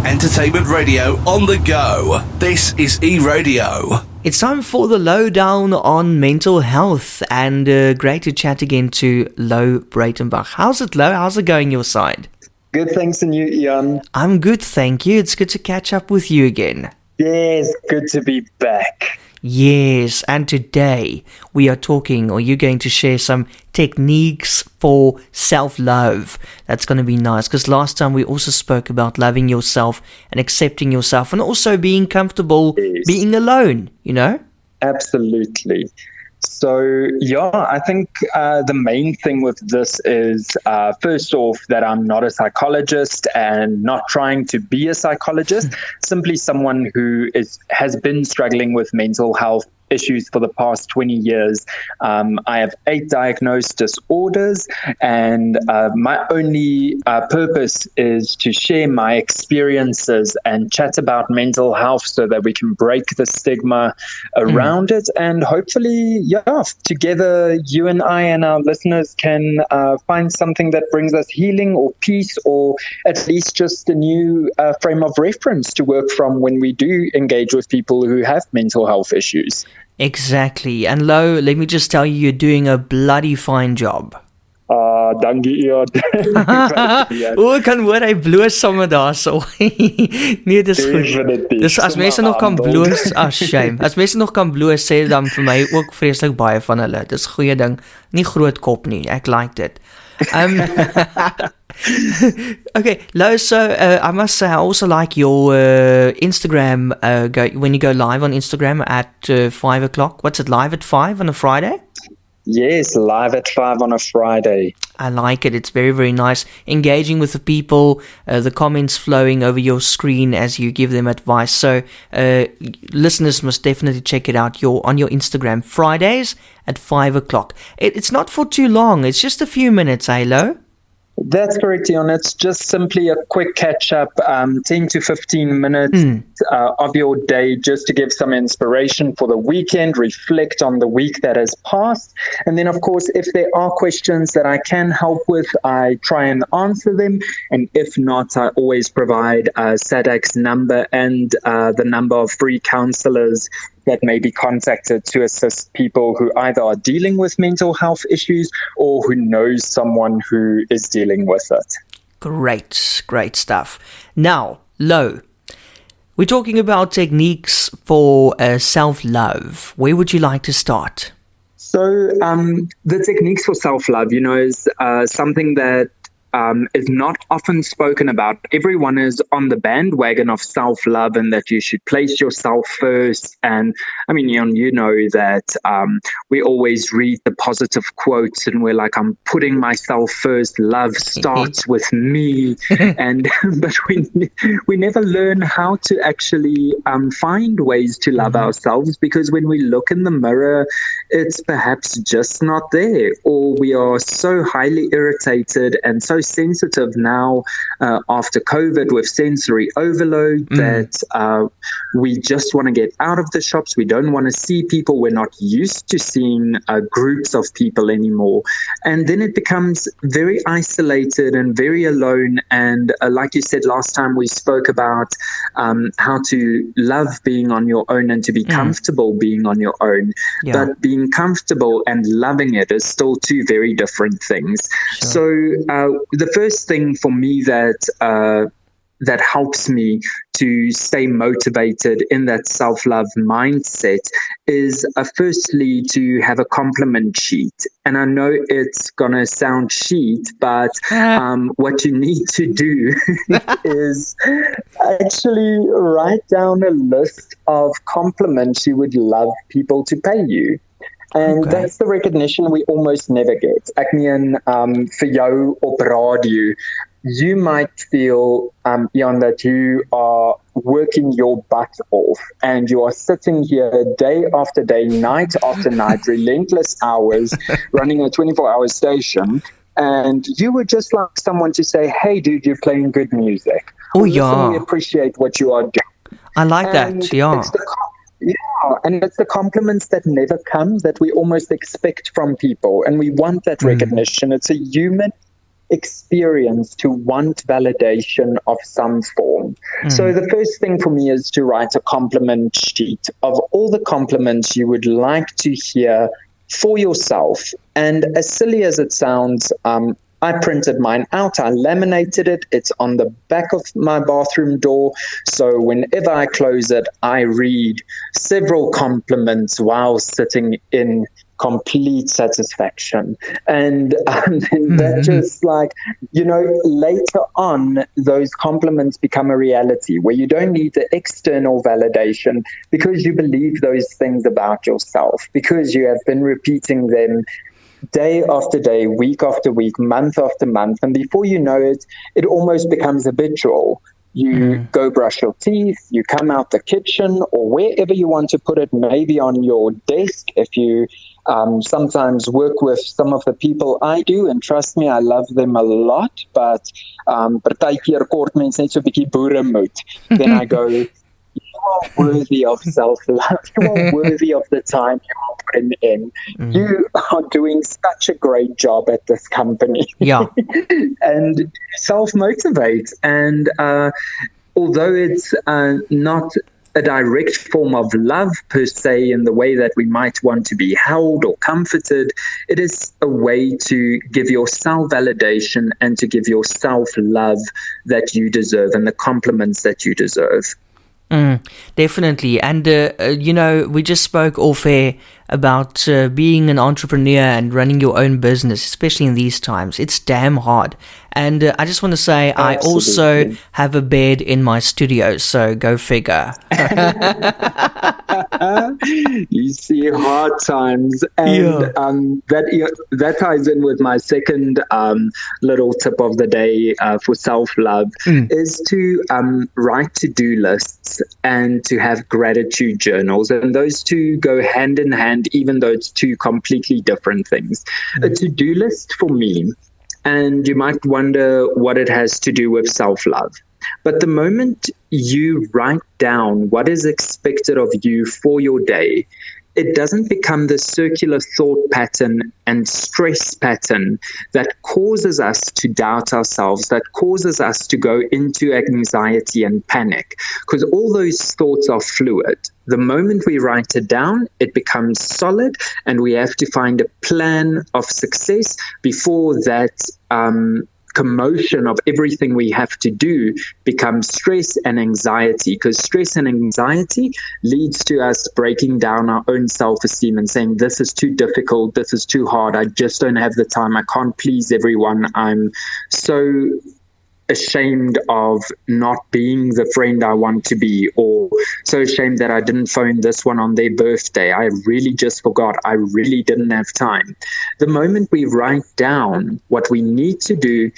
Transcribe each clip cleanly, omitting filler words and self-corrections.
Entertainment radio on the go. This is eRadio. It's time for the Louwdown on mental health, and great to chat again to Louw Breytenbach. How's it, Louw? How's it going your side? Good, thanks, and you, Ian? I'm good, thank you. It's good to catch up with you again. Yes, good to be back. Yes, and today we are talking, or you're going to share some techniques for self-love. That's going to be nice, because last time we also spoke about loving yourself and accepting yourself, and also being comfortable being alone, you know? Absolutely. So, yeah, I think the main thing with this is, first off, that I'm not a psychologist and not trying to be a psychologist, simply someone who has been struggling with mental health issues for the past 20 years. I have 8 diagnosed disorders, and my only purpose is to share my experiences and chat about mental health so that we can break the stigma around it. And hopefully, together, you and I and our listeners can find something that brings us healing or peace, or at least just a new frame of reference to work from when we do engage with people who have mental health issues. Exactly. And Louw, let me just tell you, you're doing a bloody fine job. Dankie, Ian. Ek kan hoor hy bloos sommer daarso. Nee, dis goed. Dis as mense nog kan bloos, shame. As mense nog kan bloos, sê dan vir my ook vreeslik baie van hulle. Dis goeie ding. Nie groot kop nie. Ek like dit. Okay, Louw, so I must say I also like your Instagram, when you go live on Instagram at 5 o'clock. What's it, live at 5 on a Friday? Yes, live at 5 on a Friday. I like it. It's very, very nice. Engaging with the people, the comments flowing over your screen as you give them advice. So listeners must definitely check it out. You're on your Instagram Fridays at 5 o'clock. It's not for too long. It's just a few minutes, Louw? That's correct, Ian. It's just simply a quick catch-up, 10 to 15 minutes of your day, just to give some inspiration for the weekend, reflect on the week that has passed. And then, of course, if there are questions that I can help with, I try and answer them. And if not, I always provide SADAG's number and the number of free counselors that may be contacted to assist people who either are dealing with mental health issues or who knows someone who is dealing with it. Great stuff. Now, Louw, we're talking about techniques for self-love. Where would you like to start? So the techniques for self-love, is something that is not often spoken about. Everyone is on the bandwagon of self-love and that you should place yourself first. And I mean, you know that we always read the positive quotes and we're like, I'm putting myself first. Love starts with me. But we never learn how to actually find ways to love ourselves, because when we look in the mirror, it's perhaps just not there, or we are so highly irritated and so sensitive now after COVID with sensory overload that we just want to get out of the shops. We don't want to see people. We're not used to seeing groups of people anymore. And then it becomes very isolated and very alone. And like you said last time, we spoke about how to love being on your own and to be comfortable being on your own. Yeah. But being comfortable and loving it is still two very different things. Sure. So the first thing for me that helps me to stay motivated in that self-love mindset is firstly to have a compliment sheet. And I know it's going to sound cheat, but what you need to do is actually write down a list of compliments you would love people to pay you. And that's the recognition we almost never get. Ek meen, vir jou op radio, you might feel, Jan, that you are working your butt off and you are sitting here day after day, night after night, relentless hours, running a 24-hour station, and you would just like someone to say, hey, dude, you're playing good music. Oh, yeah. We appreciate what you are doing. I like that, yeah. And it's the compliments that never come that we almost expect from people, and we want that recognition. It's a human experience to want validation of some form. So the first thing for me is to write a compliment sheet of all the compliments you would like to hear for yourself. And as silly as it sounds, I printed mine out, I laminated it, it's on the back of my bathroom door, so whenever I close it, I read several compliments while sitting in complete satisfaction. And that just like, later on, those compliments become a reality where you don't need the external validation because you believe those things about yourself, because you have been repeating them day after day, week after week, month after month. And before you know it, it almost becomes habitual. You go brush your teeth, you come out the kitchen or wherever you want to put it, maybe on your desk if you sometimes work with some of the people I do, and trust me, I love them a lot, but partykeer kort mense net so 'n bietjie boeremoed. Then I go, you are worthy of self-love. You are worthy of the time you are putting in. You are doing such a great job at this company. Yeah. And self-motivate. And although it's not a direct form of love per se in the way that we might want to be held or comforted, it is a way to give yourself validation and to give yourself love that you deserve and the compliments that you deserve. Definitely. And, we just spoke off air about being an entrepreneur and running your own business, especially in these times. It's damn hard. And I just want to say, I also have a bed in my studio, so go figure. You see hard times. And that ties in with my second little tip of the day for self-love is to write to-do lists and to have gratitude journals. And those two go hand in hand, even though it's two completely different things. A to-do list for me, and you might wonder what it has to do with self-love. But the moment you write down what is expected of you for your day, it doesn't become the circular thought pattern and stress pattern that causes us to doubt ourselves, that causes us to go into anxiety and panic, because all those thoughts are fluid. The moment we write it down, it becomes solid, and we have to find a plan of success before that commotion of everything we have to do becomes stress and anxiety, because stress and anxiety leads to us breaking down our own self-esteem and saying, this is too difficult, this is too hard, I just don't have the time, I can't please everyone, I'm so ashamed of not being the friend I want to be, or so ashamed that I didn't phone this one on their birthday, I really just forgot, I really didn't have time. The moment we write down what we need to do,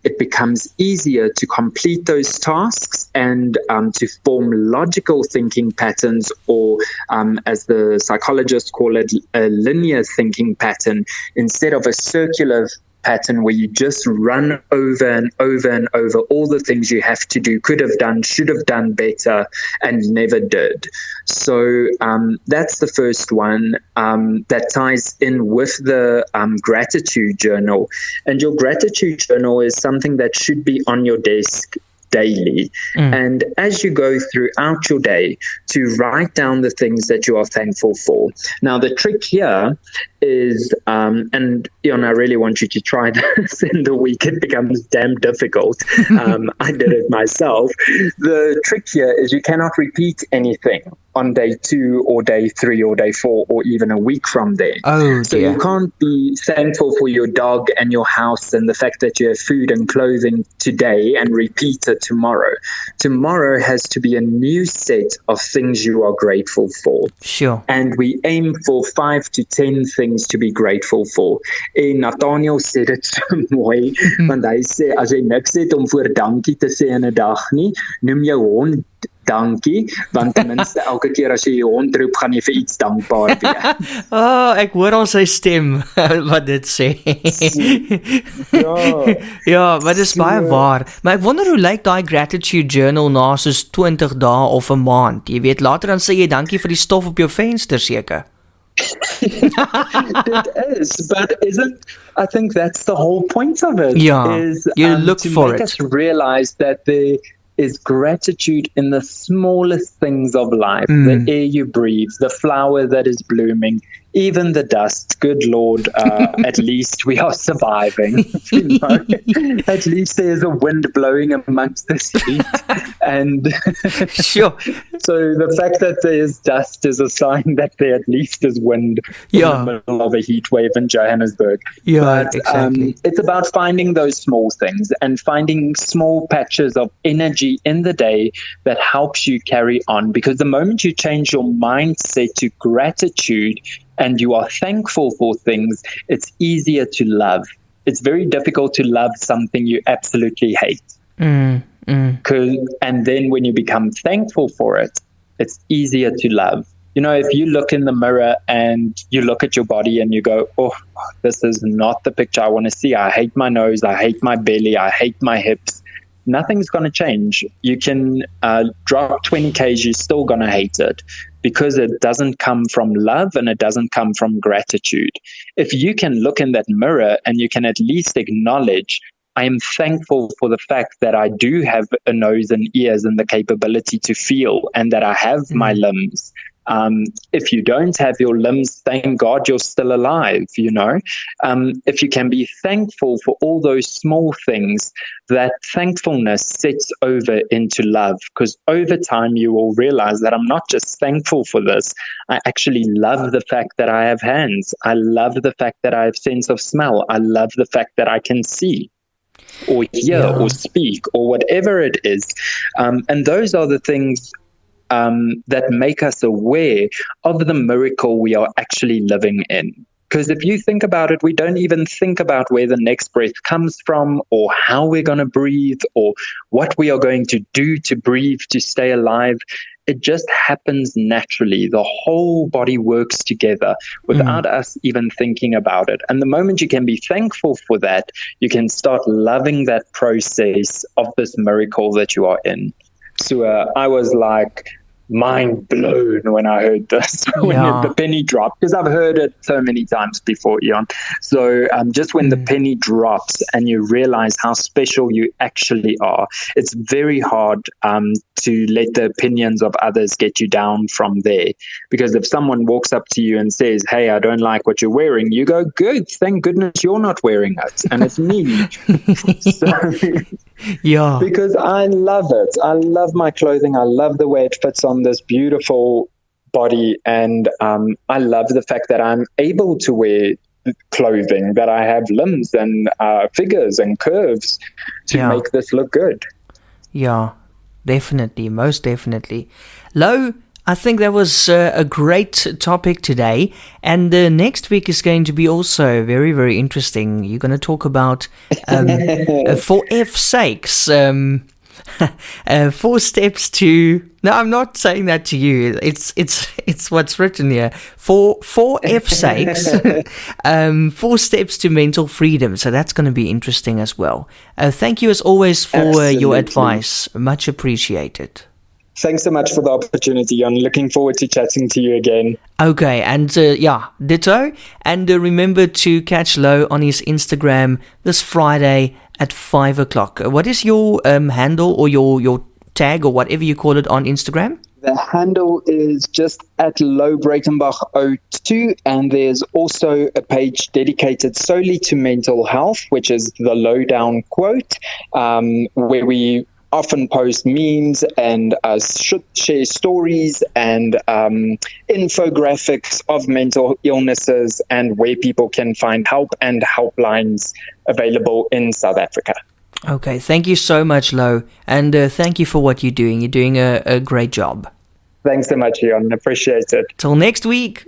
it becomes easier to complete those tasks and to form logical thinking patterns, or as the psychologists call it, a linear thinking pattern, instead of a circular pattern where you just run over and over and over all the things you have to do, could have done, should have done better, and never did. So that's the first one that ties in with the gratitude journal. And your gratitude journal is something that should be on your desk daily. And as you go throughout your day, to write down the things that you are thankful for. Now, the trick here is, and Ian, I really want you to try this in the week. It becomes damn difficult. I did it myself. The trick here is you cannot repeat anything on day 2 or day 3 or day 4 or even a week from there. So you can't be thankful for your dog and your house and the fact that you have food and clothing today and repeat it tomorrow. Tomorrow has to be a new set of things you are grateful for. Sure. And we aim for 5 to 10 things to be grateful for. En Nathaniel sê dit so mooi, want hy sê as jy niks het om voor dankie te sê in 'n dag nie, noem jou hond dankie, want ten minste elke keer as jy jou hond roep, gaan jy vir iets dankbaar wees. Ek hoor al sy stem wat dit sê. Ja, maar dit is baie waar. Maar ek wonder hoe lyk daai gratitude journal na soos 20 dae of 'n maand. Jy weet, later dan sê jy dankie vir die stof op jou venster seker. It is, but I think that's the whole point of it. Yeah, is you look to for make it. us realize that there is gratitude in the smallest things of life. The air you breathe, the flower that is blooming, even the dust. Good Lord, at least we are surviving. You know? At least there's a wind blowing amongst this heat. And Sure. so the fact that there's dust is a sign that there at least is wind in the middle of a heat wave in Johannesburg. Yeah, but, exactly. It's about finding those small things and finding small patches of energy in the day that helps you carry on. Because the moment you change your mindset to gratitude and you are thankful for things, it's easier to love. It's very difficult to love something you absolutely hate. And then when you become thankful for it, it's easier to love. You know, if you look in the mirror and you look at your body and you go, oh, this is not the picture I want to see. I hate my nose. I hate my belly. I hate my hips. Nothing's going to change. You can drop 20 kgs, you're still going to hate it because it doesn't come from love and it doesn't come from gratitude. If you can look in that mirror and you can at least acknowledge, I am thankful for the fact that I do have a nose and ears and the capability to feel and that I have my limbs. If you don't have your limbs, thank God you're still alive, you know. If you can be thankful for all those small things, that thankfulness sets over into love, because over time you will realize that I'm not just thankful for this. I actually love the fact that I have hands. I love the fact that I have sense of smell. I love the fact that I can see or hear or speak or whatever it is. And those are the things that make us aware of the miracle we are actually living in. Because if you think about it, we don't even think about where the next breath comes from or how we're going to breathe or what we are going to do to breathe, to stay alive. It just happens naturally. The whole body works together without us even thinking about it. And the moment you can be thankful for that, you can start loving that process of this miracle that you are in. So I was like mind blown when I heard this, when the penny dropped, because I've heard it so many times before, Ian. So just when the penny drops and you realize how special you actually are, it's very hard to let the opinions of others get you down from there. Because if someone walks up to you and says, hey, I don't like what you're wearing, you go, good, thank goodness you're not wearing it. And it's me. Because I love it. I love my clothing. I love the way it fits on this beautiful body. And I love the fact that I'm able to wear clothing, that I have limbs and figures and curves to make this look good. Yeah, definitely. Most definitely. Louw, I think that was a great topic today, and next week is going to be also very, very interesting. You're going to talk about, for F's sakes, 4 steps to. No, I'm not saying that to you. It's what's written here. For F's sakes, 4 steps to mental freedom. So that's going to be interesting as well. Thank you as always for your advice. Much appreciated. Thanks so much for the opportunity. I'm looking forward to chatting to you again. Okay, and ditto. And remember to catch Louw on his Instagram this Friday at 5 o'clock. What is your handle or your tag or whatever you call it on Instagram? The handle is just at Louw Breytenbach 02, and there's also a page dedicated solely to mental health, which is the Louwdown quote, where we often post memes and share stories and infographics of mental illnesses and where people can find help and helplines available in South Africa. Okay, thank you so much, Louw, and thank you for what you're doing. You're doing a great job. Thanks so much, Ian. Appreciate it. Till next week.